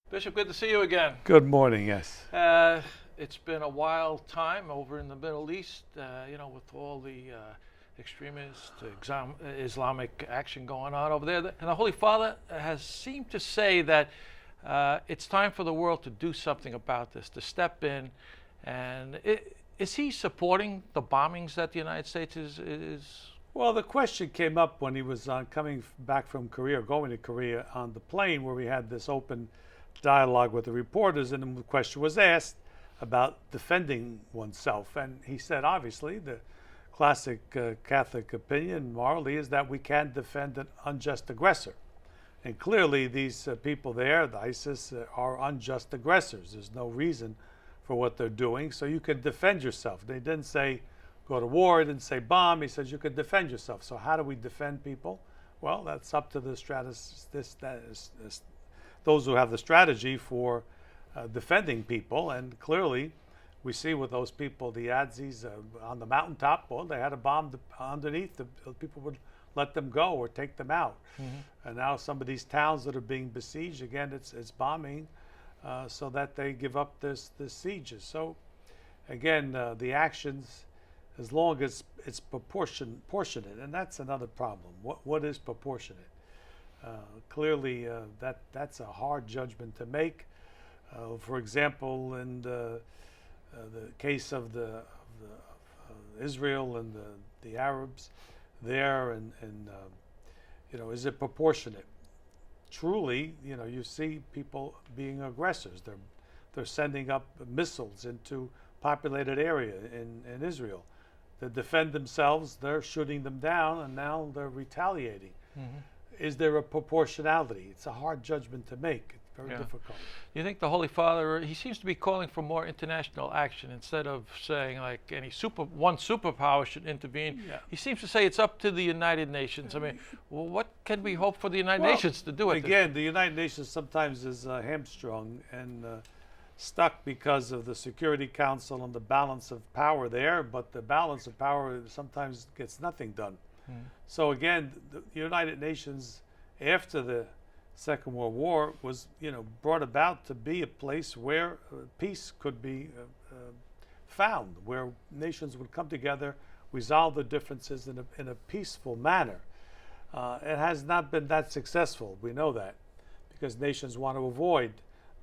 Bishop, good to see you again. Good morning, yes. It's been a wild time over in the Middle East, with all the extremist Islamic action going on over there. And the Holy Father has seemed to say that it's time for the world to do something about this, to step in. And is he supporting the bombings that the United States is? Well, the question came up when he was coming back from Korea, going to Korea on the plane, where we had this open dialogue with the reporters, and the question was asked about defending oneself. And he said, obviously, the classic Catholic opinion morally is that we can defend an unjust aggressor. And clearly, these people there, the ISIS, are unjust aggressors. There's no reason for what they're doing, so you can defend yourself. They didn't say go to war, didn't say bomb. He says you could defend yourself. So how do we defend people? Well, that's up to the those who have the strategy for defending people. And clearly, we see with those people, the Adzis on the mountaintop, well, they had a bomb underneath. The people would let them go or take them out. Mm-hmm. And now some of these towns that are being besieged, again, it's bombing so that they give up this sieges. So again, the actions, as long as it's proportionate, and that's another problem. What is proportionate? Clearly, that's a hard judgment to make. For example, in the case of Israel and the Arabs there, and is it proportionate? Truly, you see people being aggressors. They're sending up missiles into populated area in Israel. To defend themselves, they're shooting them down, and now they're retaliating. Mm-hmm. Is there a proportionality? It's a hard judgment to make. It's very difficult. You think the Holy Father, he seems to be calling for more international action instead of saying like one superpower should intervene. Yeah. He seems to say it's up to the United Nations. I mean, what can we hope for the United Nations to do? Again, the United Nations sometimes is hamstrung and stuck because of the Security Council and the balance of power there, but the balance of power sometimes gets nothing done. So again, the United Nations, after the Second World War, was brought about to be a place where peace could be found, where nations would come together, resolve their differences in a peaceful manner. It has not been that successful. We know that because nations want to avoid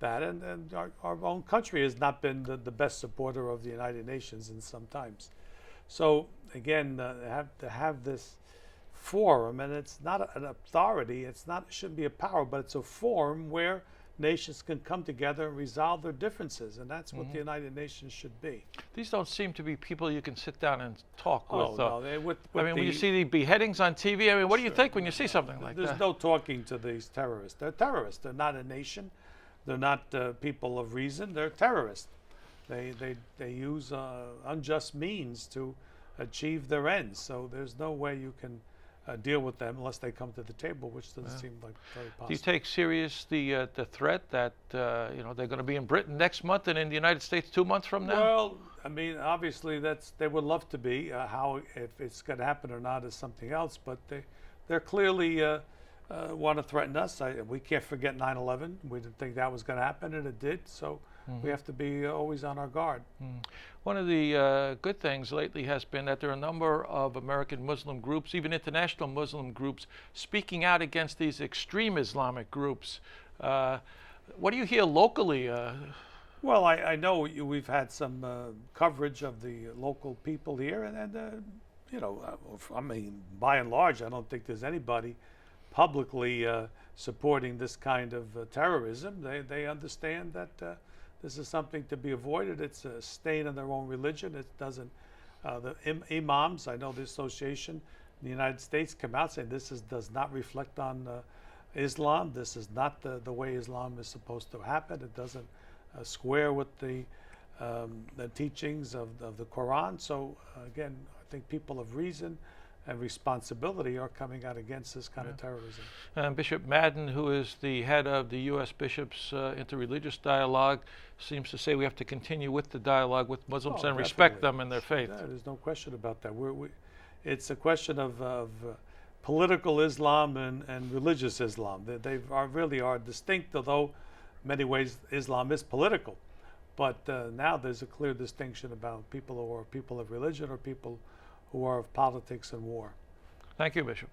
that, and our own country has not been the best supporter of the United Nations in some times. So again, to have this forum, and it's not an authority, it shouldn't be a power, but it's a forum where nations can come together and resolve their differences, and that's what the United Nations should be. These don't seem to be people you can sit down and talk with. No, when you see the beheadings on TV, I mean, what do you think when you see something like that? There's no talking to these terrorists. They're terrorists. They're not a nation. They're not people of reason. They're terrorists. They use unjust means to achieve their ends. So there's no way you can deal with them unless they come to the table, which doesn't seem like very possible. Do you take serious the threat that they're going to be in Britain next month and in the United States 2 months from now? Well, I mean, obviously they would love to be. How, if it's going to happen or not, is something else. But they're clearly want to threaten us. We can't forget 9/11. We didn't think that was going to happen, and it did. So we have to be always on our guard. One of the good things lately has been that there are a number of American Muslim groups, even international Muslim groups, speaking out against these extreme Islamic groups. What do you hear locally? Well, I know we've had some coverage of the local people here, and I mean, by and large, I don't think there's anybody publicly supporting this kind of terrorism. They understand that this is something to be avoided. It's a stain in their own religion. It doesn't. The imams, I know the association in the United States, come out saying this does not reflect on Islam. This is not the way Islam is supposed to happen. It doesn't square with the teachings of the Quran. So again, I think people of reason and responsibility are coming out against this kind of terrorism. Bishop Madden, who is the head of the U.S. Bishops' Interreligious Dialogue, seems to say we have to continue with the dialogue with Muslims and respect them in their faith. Yeah, there's no question about that. It's a question of political Islam and religious Islam. They really are distinct, although many ways, Islam is political. But now there's a clear distinction about people who are people of religion or people who are of politics and war. Thank you, Bishop.